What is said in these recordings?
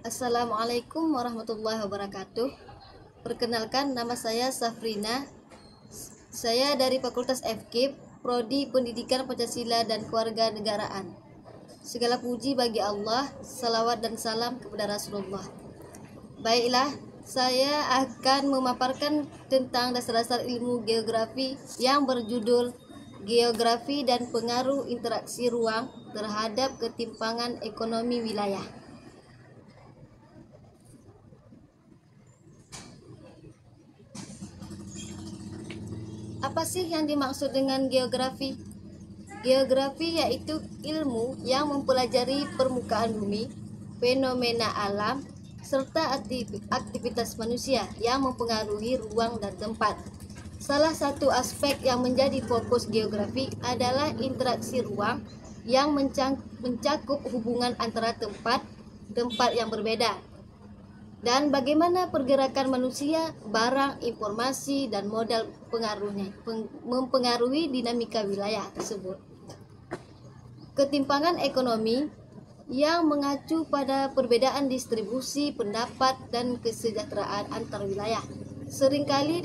Assalamualaikum warahmatullahi wabarakatuh. Perkenalkan, nama saya Safrina. Saya dari Fakultas FKIP, Prodi Pendidikan Pancasila dan Kewarganegaraan. Segala puji bagi Allah, salawat dan salam kepada Rasulullah. Baiklah, saya akan memaparkan tentang dasar-dasar ilmu geografi yang berjudul Geografi dan Pengaruh Interaksi Ruang terhadap Ketimpangan Ekonomi Wilayah. Apa sih yang dimaksud dengan geografi? Geografi yaitu ilmu yang mempelajari permukaan bumi, fenomena alam, serta aktivitas manusia yang mempengaruhi ruang dan tempat. Salah satu aspek yang menjadi fokus geografi adalah interaksi ruang yang mencakup hubungan antara tempat yang berbeda, dan bagaimana pergerakan manusia, barang, informasi, dan modal mempengaruhi dinamika wilayah tersebut. Ketimpangan ekonomi yang mengacu pada perbedaan distribusi pendapat dan kesejahteraan antar wilayah seringkali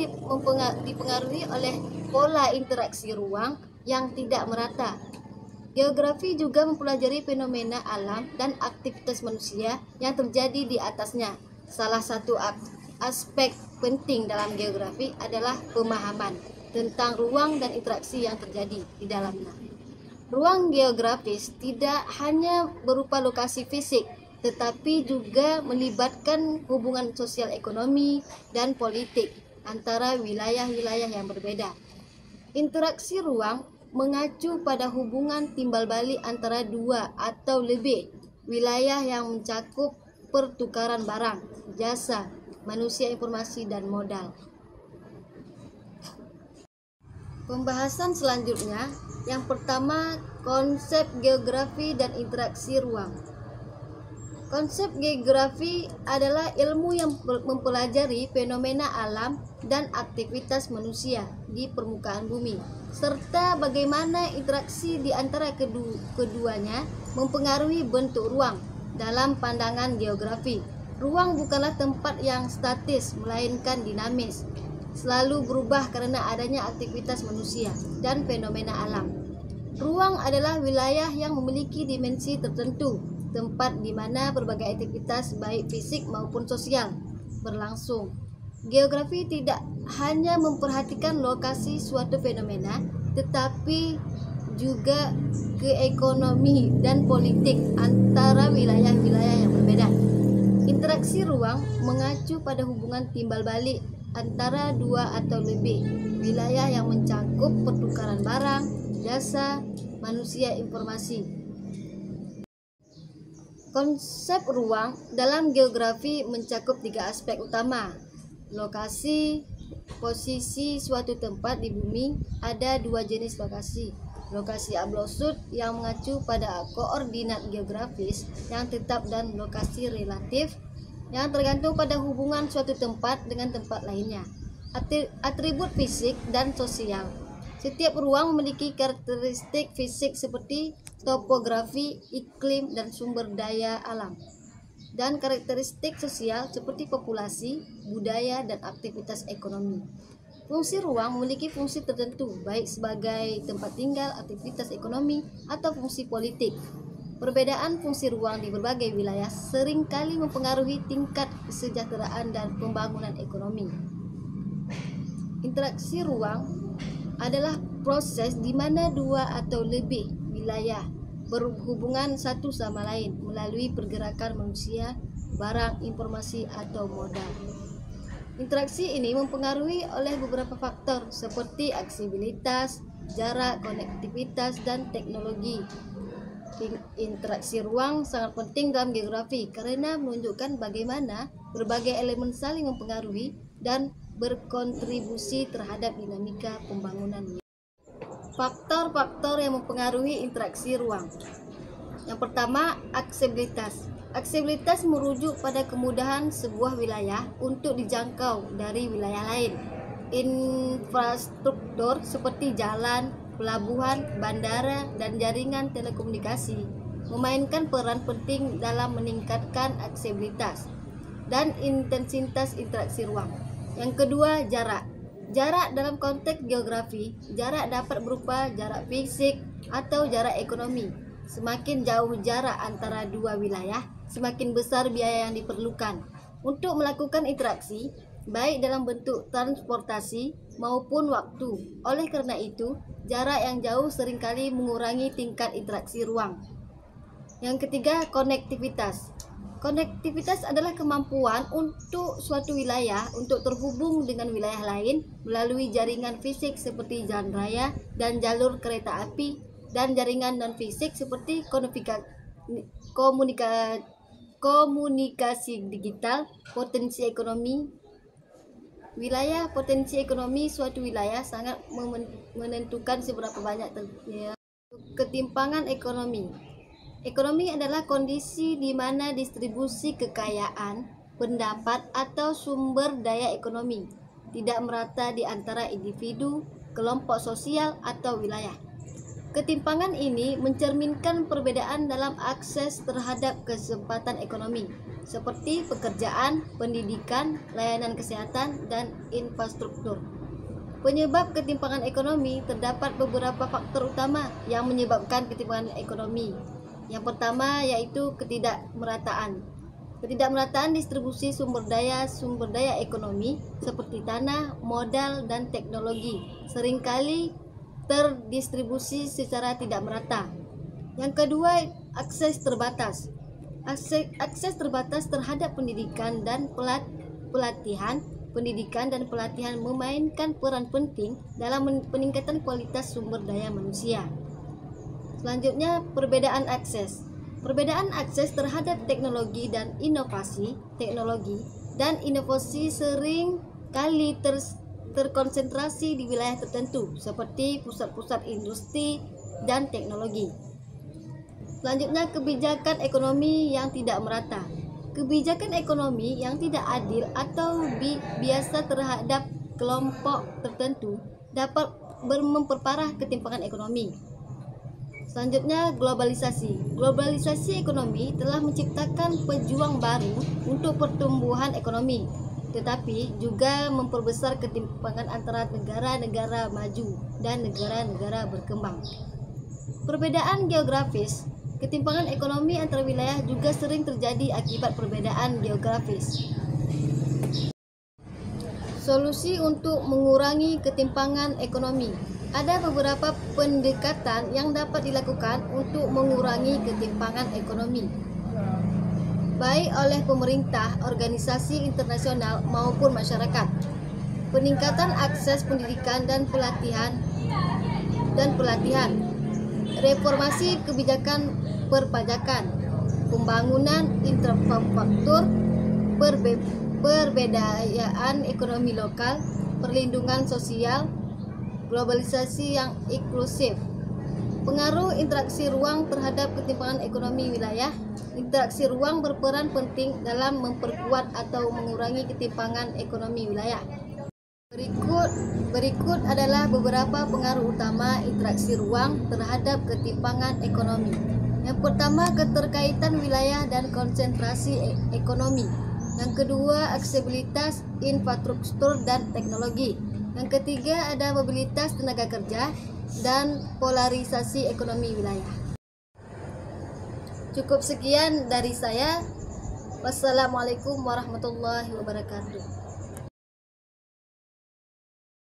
dipengaruhi oleh pola interaksi ruang yang tidak merata. Geografi juga mempelajari fenomena alam dan aktivitas manusia yang terjadi di atasnya. Salah satu aspek penting dalam geografi adalah pemahaman tentang ruang dan interaksi yang terjadi di dalamnya. Ruang geografis tidak hanya berupa lokasi fisik, tetapi juga melibatkan hubungan sosial, ekonomi, dan politik antara wilayah-wilayah yang berbeda. Interaksi ruang mengacu pada hubungan timbal balik antara dua atau lebih wilayah yang mencakup pertukaran barang, jasa, manusia, informasi, dan modal. Pembahasan selanjutnya, yang pertama, konsep geografi dan interaksi ruang. Konsep geografi adalah ilmu yang mempelajari fenomena alam dan aktivitas manusia di permukaan bumi, serta bagaimana interaksi di antara keduanya mempengaruhi bentuk ruang. Dalam pandangan geografi, ruang bukanlah tempat yang statis, melainkan dinamis, selalu berubah karena adanya aktivitas manusia dan fenomena alam. Ruang adalah wilayah yang memiliki dimensi tertentu, tempat di mana berbagai aktivitas baik fisik maupun sosial berlangsung. Geografi tidak hanya memperhatikan lokasi suatu fenomena, tetapi juga ke ekonomi dan politik antara wilayah-wilayah yang berbeda. Interaksi ruang mengacu pada hubungan timbal balik antara dua atau lebih wilayah yang mencakup pertukaran barang, jasa, manusia, informasi. Konsep ruang dalam geografi mencakup tiga aspek utama. Lokasi, posisi suatu tempat di bumi. Ada dua jenis lokasi. Lokasi absolut yang mengacu pada koordinat geografis yang tetap, dan lokasi relatif yang tergantung pada hubungan suatu tempat dengan tempat lainnya. Atribut fisik dan sosial. Setiap ruang memiliki karakteristik fisik seperti topografi, iklim, dan sumber daya alam, dan karakteristik sosial seperti populasi, budaya, dan aktivitas ekonomi. Fungsi ruang memiliki fungsi tertentu, baik sebagai tempat tinggal, aktivitas ekonomi, atau fungsi politik. Perbedaan fungsi ruang di berbagai wilayah seringkali mempengaruhi tingkat kesejahteraan dan pembangunan ekonomi. Interaksi ruang adalah proses di mana dua atau lebih wilayah berhubungan satu sama lain melalui pergerakan manusia, barang, informasi, atau modal. Interaksi ini mempengaruhi oleh beberapa faktor seperti aksesibilitas, jarak, konektivitas, dan teknologi. Interaksi ruang sangat penting dalam geografi karena menunjukkan bagaimana berbagai elemen saling mempengaruhi dan berkontribusi terhadap dinamika pembangunan. Faktor-faktor yang mempengaruhi interaksi ruang. Yang pertama, aksesibilitas. Aksesibilitas merujuk pada kemudahan sebuah wilayah untuk dijangkau dari wilayah lain. Infrastruktur seperti jalan, pelabuhan, bandara, dan jaringan telekomunikasi memainkan peran penting dalam meningkatkan aksesibilitas dan intensitas interaksi ruang. Yang kedua, jarak. Jarak dalam konteks geografi, jarak dapat berupa jarak fisik atau jarak ekonomi. Semakin jauh jarak antara dua wilayah, semakin besar biaya yang diperlukan untuk melakukan interaksi, baik dalam bentuk transportasi maupun waktu. Oleh karena itu, jarak yang jauh seringkali mengurangi tingkat interaksi ruang. Yang ketiga, konektivitas. Konektivitas adalah kemampuan untuk suatu wilayah untuk terhubung dengan wilayah lain melalui jaringan fisik seperti jalan raya dan jalur kereta api, dan jaringan non-fisik seperti komunikasi digital. Potensi ekonomi wilayah. Potensi ekonomi suatu wilayah sangat menentukan seberapa banyak ketimpangan ekonomi. Ekonomi adalah kondisi di mana distribusi kekayaan, pendapat, atau sumber daya ekonomi tidak merata di antara individu, kelompok sosial, atau wilayah. Ketimpangan ini mencerminkan perbedaan dalam akses terhadap kesempatan ekonomi, seperti pekerjaan, pendidikan, layanan kesehatan, dan infrastruktur. Penyebab ketimpangan ekonomi, terdapat beberapa faktor utama yang menyebabkan ketimpangan ekonomi. Yang pertama yaitu ketidakmerataan. Ketidakmerataan distribusi sumber daya ekonomi seperti tanah, modal, dan teknologi seringkali terdistribusi secara tidak merata. Yang kedua, akses terbatas. Akses terbatas terhadap pendidikan dan pelatihan. Pendidikan dan pelatihan memainkan peran penting dalam peningkatan kualitas sumber daya manusia. Selanjutnya, perbedaan akses. Perbedaan akses terhadap teknologi dan inovasi sering kali terkonsentrasi di wilayah tertentu seperti pusat-pusat industri dan teknologi. Selanjutnya, kebijakan ekonomi yang tidak merata. Kebijakan ekonomi yang tidak adil atau biasa terhadap kelompok tertentu dapat memperparah ketimpangan ekonomi. Selanjutnya, globalisasi. Globalisasi ekonomi telah menciptakan pejuang baru untuk pertumbuhan ekonomi, tetapi juga memperbesar ketimpangan antara negara-negara maju dan negara-negara berkembang. Perbedaan geografis. Ketimpangan ekonomi antara wilayah juga sering terjadi akibat perbedaan geografis. Solusi untuk mengurangi ketimpangan ekonomi. Ada beberapa pendekatan yang dapat dilakukan untuk mengurangi ketimpangan ekonomi, baik oleh pemerintah, organisasi internasional, maupun masyarakat. Peningkatan akses pendidikan dan pelatihan. Reformasi kebijakan perpajakan, pembangunan infrastruktur, perbedaan ekonomi lokal, perlindungan sosial, globalisasi yang inklusif. Pengaruh interaksi ruang terhadap ketimpangan ekonomi wilayah. Interaksi ruang berperan penting dalam memperkuat atau mengurangi ketimpangan ekonomi wilayah. Berikut adalah beberapa pengaruh utama interaksi ruang terhadap ketimpangan ekonomi. Yang pertama, keterkaitan wilayah dan konsentrasi ekonomi. Yang kedua, aksesibilitas infrastruktur dan teknologi. Yang ketiga, ada mobilitas tenaga kerja dan polarisasi ekonomi wilayah. Cukup sekian dari saya. Wassalamualaikum warahmatullahi wabarakatuh.